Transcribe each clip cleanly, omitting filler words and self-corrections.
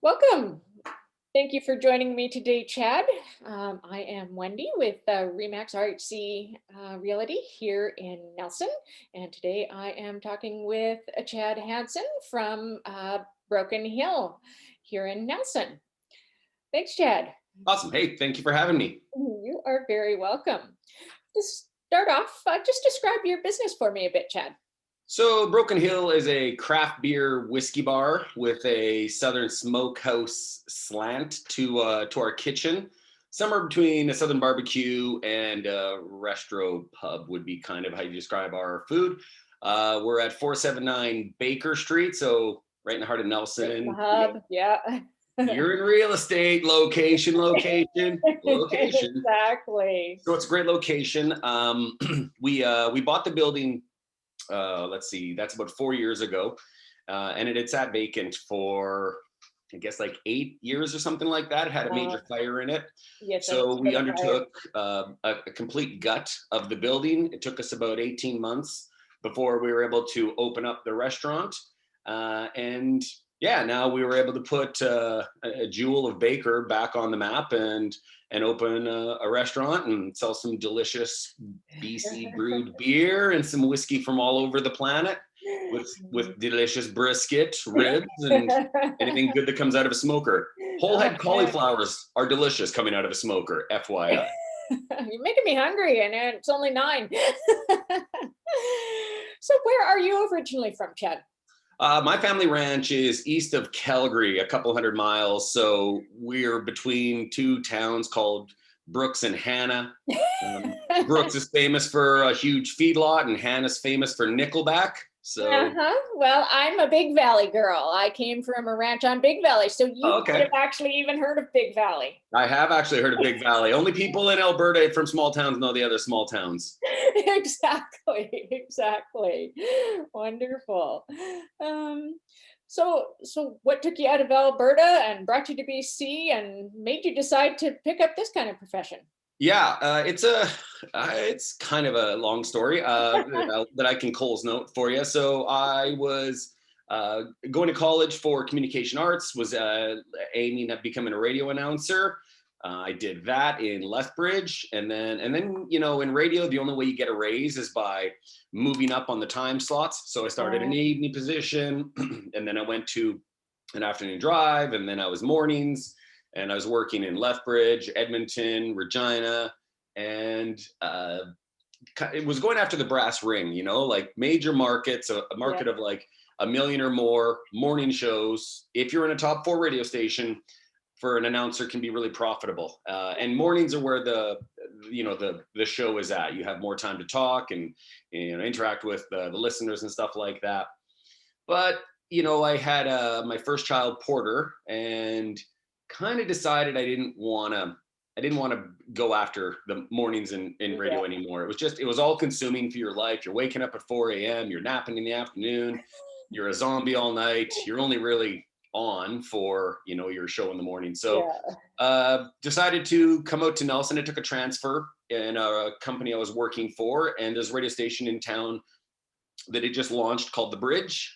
Welcome. Thank you for joining me today, Chad. I am Wendy with Remax RHC Realty here in Nelson. And today I am talking with Chad Hansen from Broken Hill here in Nelson. Thanks, Chad. Awesome. Hey, thank you for having me. You are very welcome. To start off, just describe your business for me a bit, Chad. So, Broken Hill is a craft beer whiskey bar with a Southern smokehouse slant to our kitchen. Somewhere between a Southern barbecue and a restro pub would be kind of how you describe our food. We're at 479 Baker Street, so right in the heart of Right in the Nelson. hub, yeah. You're in real estate, location. Exactly. So it's a great location. We bought the building. Let's see, that's about 4 years ago, and it had sat vacant for I guess like 8 years or something like that. It had a Uh, major fire in it, yes, I so we remember the fire. undertook a complete gut of the building. It took us about 18 months before we were able to open up the restaurant, and yeah, now we were able to put a jewel of Baker back on the map and open a restaurant and sell some delicious BC brewed beer and some whiskey from all over the planet with delicious brisket, ribs, and anything good that comes out of a smoker. Whole head Okay. cauliflowers are delicious coming out of a smoker, FYI. You're making me hungry, and it's only 9. So, where are you originally from, Chad? My family ranch is east of Calgary, a couple hundred miles. So we're between two towns called Brooks and Hannah. Brooks is famous for a huge feedlot, and Hannah's famous for Nickelback. So, Uh-huh. Well, I'm a Big Valley girl. I came from a ranch on Big Valley, so you oh, might okay. have actually even heard of Big Valley. I have actually heard of Big Valley. Only people in Alberta from small towns know the other small towns. Exactly. Wonderful. Um, so what took you out of Alberta and brought you to BC and made you decide to pick up this kind of profession? Yeah, it's kind of a long story that I can Cole's note for you. So I was going to college for communication arts, was aiming at becoming a radio announcer. I did that in Lethbridge, and then in radio, the only way you get a raise is by moving up on the time slots. So I started an Uh, evening position, and then I went to an afternoon drive, and then I was mornings, and I was working in Lethbridge, Edmonton, Regina, and it was going after the brass ring, like major markets, a yeah, market of like a million or more morning shows. If you're in a top 4 radio station, for an announcer can be really profitable. And mornings are where the show is at. You have more time to talk and interact with the listeners and stuff like that. But I had my first child, Porter, and kind of decided I didn't want to go after the mornings in yeah. radio anymore. It was all consuming for your life. You're waking up at 4 a.m., you're napping in the afternoon, you're a zombie all night. You're only really on for your show in the morning. So Yeah. decided to come out to Nelson. I took a transfer in a company I was working for, and there's a radio station in town that it just launched called The Bridge.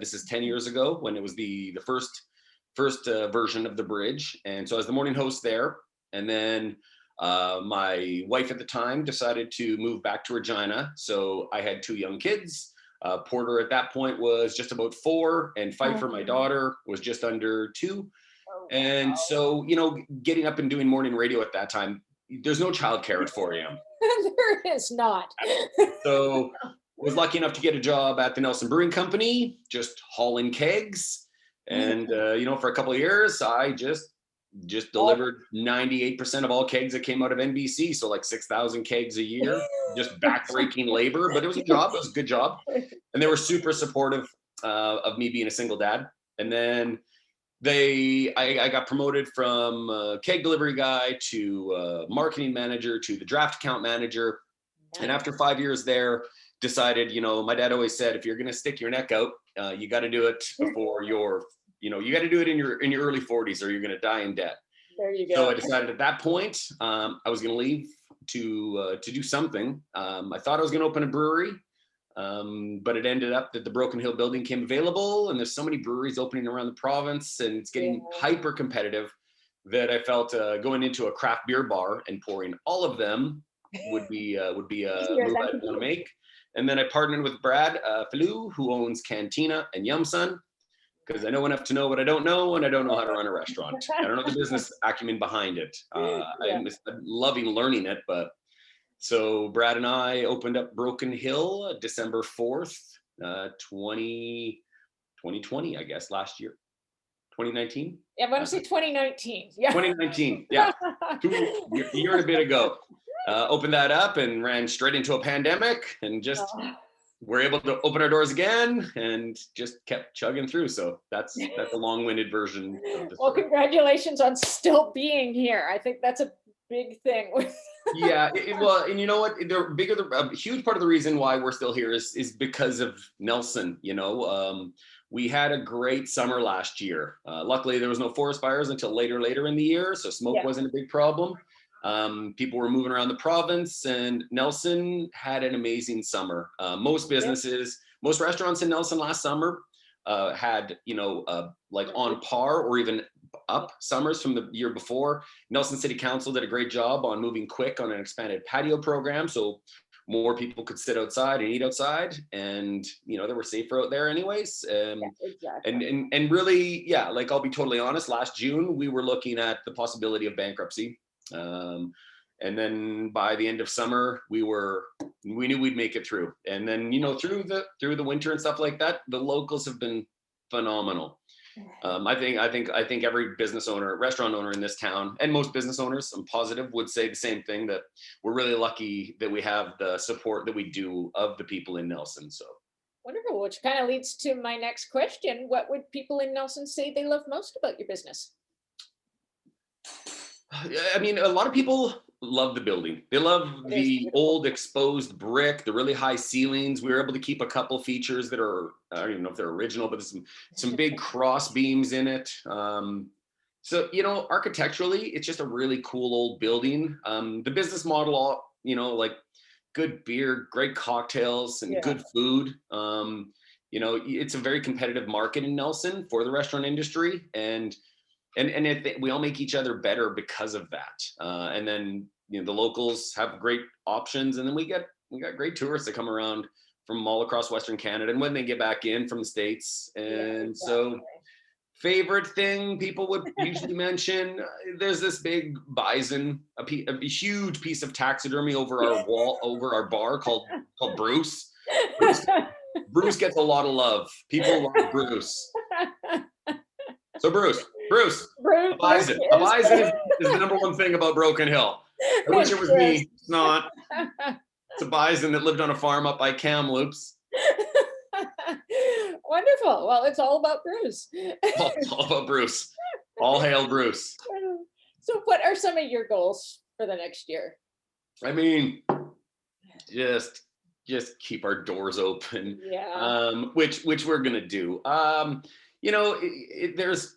This is 10 years ago when it was the first version of The Bridge. And so I was the morning host there. And then my wife at the time decided to move back to Regina. So I had 2 young kids. Porter at that point was just about 4, and Pfeiffer, my Um, daughter, was just under 2. oh, And wow. so, getting up and doing morning radio at that time, there's no childcare at 4 a.m. There is not. So was lucky enough to get a job at the Nelson Brewing Company, just hauling kegs. And for a couple of years, I just Oh, delivered 98% of all kegs that came out of NBC. So like 6,000 kegs a year, just backbreaking labor. But it was a job. It was a good job, and they were super supportive of me being a single dad. And then I got promoted from keg delivery guy to marketing manager to the draft account manager. And nice. after 5 years there, decided, my dad always said, if you're going to stick your neck out, you got to do it before you got to do it in your early 40s, or you're going to die in debt. There you So go. I decided at that point, I was going to leave to do something. I thought I was going to open a brewery. But it ended up that the Broken Hill building came available, and there's so many breweries opening around the province, and it's getting hyper competitive that I felt going into a craft beer bar and pouring all of them would be a move I'd want to make. And then I partnered with Brad Falou, who owns Cantina and Yumsun, because I know enough to know what I don't know, and I don't know how to run a restaurant. I don't know the business acumen behind it. I'm loving learning it, but so Brad and I opened up Broken Hill December 4th, 2020, I guess, last year. 2019? Yeah, I want to say 2019. Yeah. 2019, yeah. A year and a bit ago. Opened that up and ran straight into a pandemic, and just we're able to open our doors again and just kept chugging through. So that's a long-winded version of the Well, story. congratulations on still being here. I think that's a big thing. Yeah, well, and you know what? A huge part of the reason why we're still here is because of Nelson. We had a great summer last year. Luckily, there was no forest fires until later in the year, so smoke wasn't a big problem. People were moving around the province, and Nelson had an amazing summer. Most businesses, most restaurants in Nelson last summer had, like on par or even up summers from the year before. Nelson City Council did a great job on moving quick on an expanded patio program, so more people could sit outside and eat outside, and they were safer out there anyways. Exactly. And really, like, I'll be totally honest, last June we were looking at the possibility of bankruptcy. And then by the end of summer, we knew we'd make it through. And then, through the winter and stuff like that, the locals have been phenomenal. I think every business owner, restaurant owner in this town, and most business owners, I'm positive, would say the same thing, that we're really lucky that we have the support that we do of the people in Nelson. So wonderful, which kind of leads to my next question. What would people in Nelson say they love most about your business? I mean, a lot of people love the building. They love the old exposed brick, the really high ceilings. We were able to keep a couple features that are, I don't even know if they're original, but there's some big cross beams in it. So, architecturally, it's just a really cool old building. The business model, like good beer, great cocktails, and good food. It's a very competitive market in Nelson for the restaurant industry. And we all make each other better because of that. And then the locals have great options, and then we got great tourists that come around from all across Western Canada, and when they get back in from the States. And so, favorite thing people would usually mention, there's this big bison, a huge piece of taxidermy over our wall, over our bar called Bruce. Bruce gets a lot of love. People love Bruce. So Bruce, a bison. A bison is the number one thing about Broken Hill. I wish it was me. It's not. It's a bison that lived on a farm up by Kamloops. Wonderful. Well, it's all about Bruce. It's all about Bruce. All hail Bruce. So what are some of your goals for the next year? I mean, just keep our doors open. Which we're gonna do. There's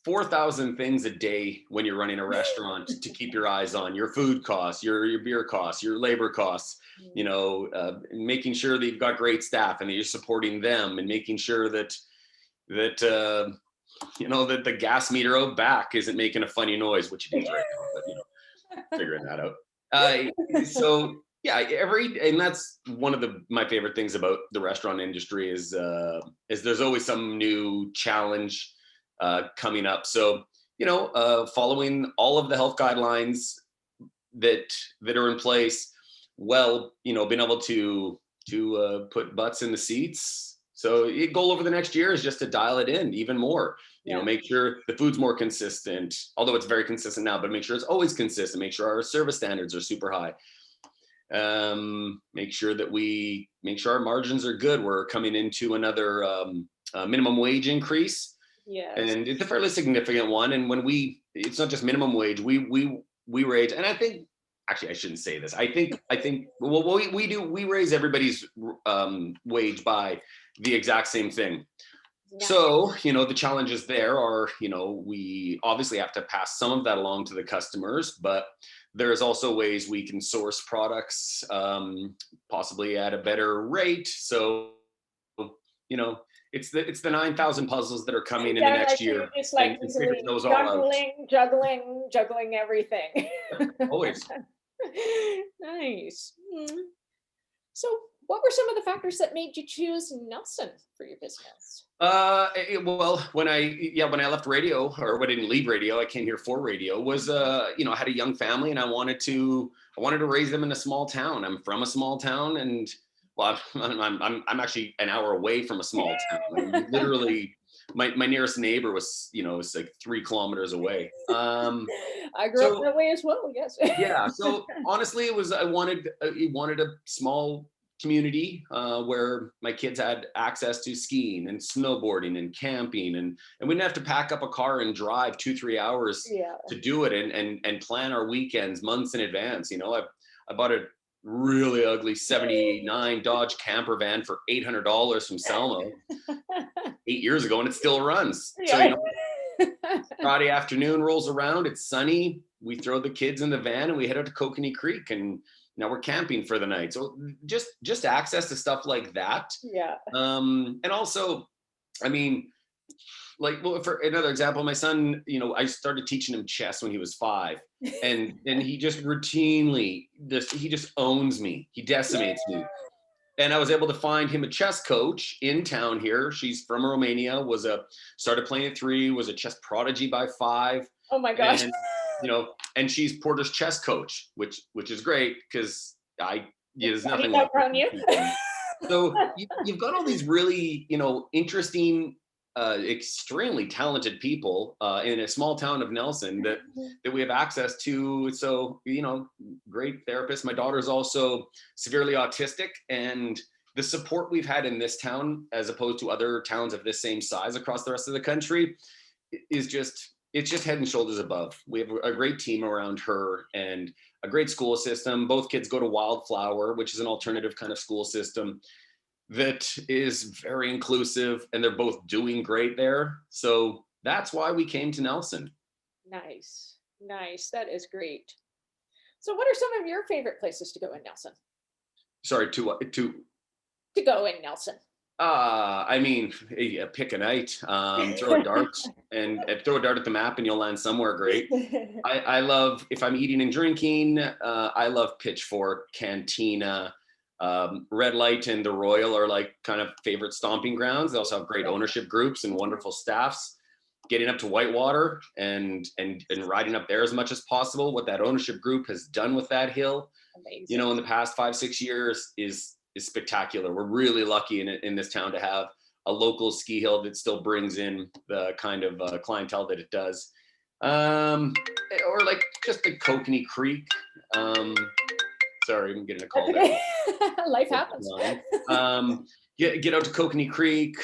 4,000 things a day when you're running a restaurant to keep your eyes on: your food costs, your beer costs, your labor costs, making sure that you've got great staff and that you're supporting them, and making sure that the gas meter out back isn't making a funny noise, which it is right now, but figuring that out. So yeah, and that's one of my favorite things about the restaurant industry is there's always some new challenge coming up. So, following all of the health guidelines that are in place, being able to put butts in the seats. So goal over the next year is just to dial it in even more, make sure the food's more consistent, although it's very consistent now, but make sure it's always consistent, make sure our service standards are super high. Make sure our margins are good. We're coming into another minimum wage increase. Yes. And it's a fairly significant one. And it's not just minimum wage, we raise, and I think, actually, I shouldn't say this. I think, we raise everybody's wage by the exact same thing. Nice. So, the challenges there are, we obviously have to pass some of that along to the customers, but there's also ways we can source products, possibly at a better rate. So, you know, it's the 9,000 puzzles that are coming in the Yeah, next like so you're year, just and, like figuring usually those all out. juggling everything. Always. Nice. So, what were some of the factors that made you choose Nelson for your business? Well, when I left radio, or when I didn't leave radio, I came here for radio. Was I had a young family, and I wanted to raise them in a small town. I'm from a small town, and well, I'm actually an hour away from a small town. I'm literally, my nearest neighbor was like 3 kilometers away. I grew up So that way as well. Yes. yeah, so honestly, I wanted a small community where my kids had access to skiing and snowboarding and camping, and we didn't have to pack up a car and drive 2-3 hours Yeah. to do it, and plan our weekends months in advance. I bought a really ugly '79 Dodge camper van for $800 from Selma 8 years ago, and it still runs. So Yeah. Friday afternoon rolls around, it's sunny. We throw the kids in the van and we head out to Kokanee Creek, and now we're camping for the night. So just access to stuff like that. Yeah. And also, I mean, well, for another example, my son, I started teaching him chess when he was 5, and he just routinely he just owns me. He decimates me. And I was able to find him a chess coach in town here. She's from Romania, started playing at 3, was a chess prodigy by 5. Oh my gosh. And and she's Porter's chess coach, which is great, because there's He's nothing like outrun you. it. So you've got all these really interesting, extremely talented people in a small town of Nelson that we have access to. So great therapist. My daughter's also severely autistic, and the support we've had in this town, as opposed to other towns of this same size across the rest of the country, is just head and shoulders above. We have a great team around her, and a great school system. Both kids go to Wildflower, which is an alternative kind of school system that is very inclusive, and they're both doing great there. So that's why we came to Nelson. Nice. Nice. That is great. So, what are some of your favorite places to go in Nelson? Sorry, to To go in Nelson. I mean, pick a night, throw a dart, and throw a dart at the map, and you'll land somewhere great. I love, if I'm eating and drinking, I love Pitchfork, Cantina, Red Light, and the Royal are like kind of favorite stomping grounds. They also have great ownership groups and wonderful staffs. Getting up to Whitewater and riding up there as much as possible. What that ownership group has done with that hill, Amazing. in the past 5-6 years is spectacular. We're really lucky in this town to have a local ski hill that still brings in the kind of clientele that it does. Or like just the Kokanee Creek. Sorry, I'm getting a call That's there. okay. Life happens. Get out to Kokanee Creek,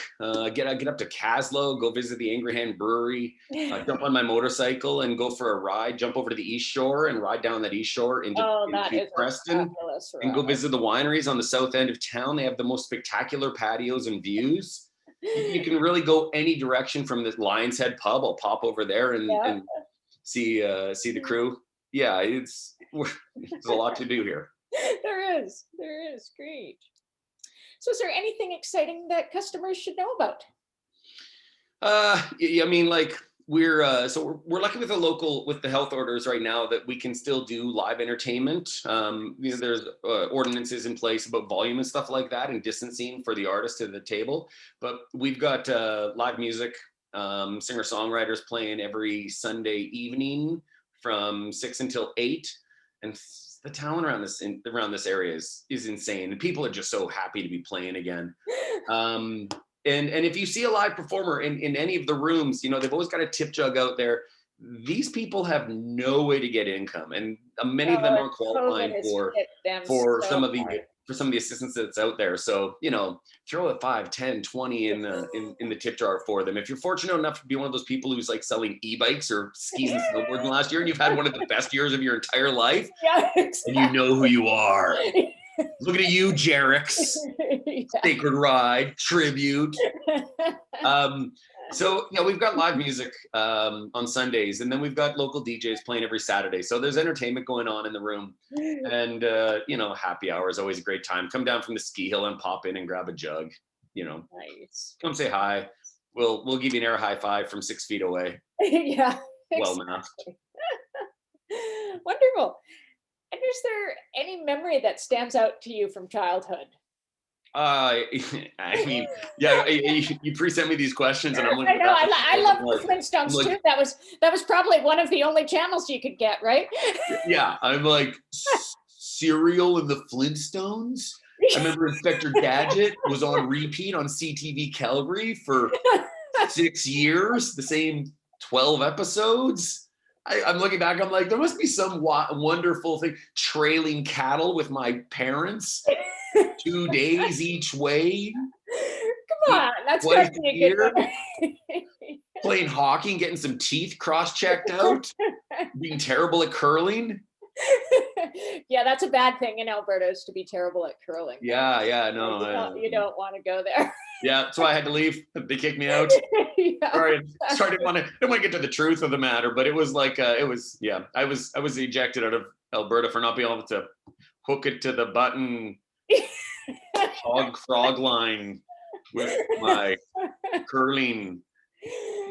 get up to Caslow, go visit the Angry Hand Brewery, jump on my motorcycle and go for a ride, jump over to the East Shore and ride down that East Shore into That is a Preston, fabulous and go ride. visit the wineries on the south end of town. They have the most spectacular patios and views. You can really go any direction from the Lion's Head pub. I'll pop over there and, Yeah. and see the crew. Yeah, it's there's a lot to do here. There is. There is. Great. So, is there anything exciting that customers should know about? I mean, like we're lucky with the health orders right now that we can still do live entertainment. There's ordinances in place about volume and stuff like that, and distancing for the artist to the table. But we've got live music, singer songwriters playing every Sunday evening from 6 until 8, and the talent around this area is insane, and people are just so happy to be playing again. And if you see a live performer in any of the rooms, they've always got a tip jug out there. These people have no way to get income, and many of them Oh, aren't qualifying COVID has for hit them for so some of the hard. for some of the assistance that's out there. So throw a 5, 10, 20 in the tip jar for them. If you're fortunate enough to be one of those people who's like selling e-bikes or skis and snowboarding last year, and you've had one of the best years of your entire life, Yeah, and you exactly. know who you are. Looking at you, Jerix. Sacred Ride, Tribute. So we've got live music on Sundays, and then we've got local DJs playing every Saturday. So there's entertainment going on in the room, and happy hour is always a great time. Come down from the ski hill and pop in and grab a jug. Nice. Come say hi. We'll give you an air high five from 6 feet away. Yeah. Well Exactly. masked. Wonderful. And is there any memory that stands out to you from childhood? I mean, yeah, you pre-sent me these questions, and I'm looking. I know. I love the Flintstones like, too. That was probably one of the only channels you could get, right? Yeah, I'm like cereal and the Flintstones. I remember Inspector Gadget was on repeat on CTV Calgary for 6 years, the same 12 episodes. I'm looking back, I'm like, there must be some wonderful thing. Trailing cattle with my parents, 2 days each way. Come on, that's got to be a good one. Playing hockey and getting some teeth cross-checked out. Being terrible at curling. Yeah, that's a bad thing in Alberta, is to be terrible at curling. Yeah, no. You don't want to go there. Yeah, that's why I had to leave. They kicked me out. Yeah. Sorry, I didn't want to get to the truth of the matter, but it was like I was ejected out of Alberta for not being able to hook it to the button hog frog line with my curling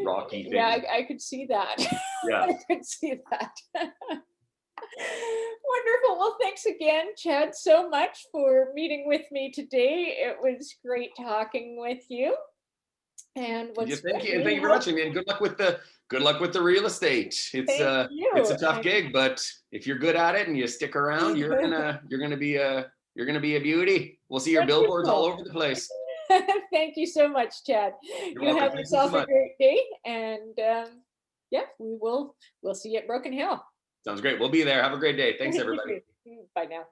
rocky thing. Yeah, I could see that. Yeah. I could see that. Wonderful. Well, thanks again, Chad, so much for meeting with me today. It was great talking with you. And thank you for watching, man. Good luck with the real estate. It's a tough gig, but if you're good at it and you stick around, you're gonna be a beauty. We'll see your billboards all over the place. Thank you so much, Chad. You're you welcome. have Thank yourself you so a great day, and we'll see you at Broken Hill. Sounds great. We'll be there. Have a great day. Thanks, everybody. Bye now.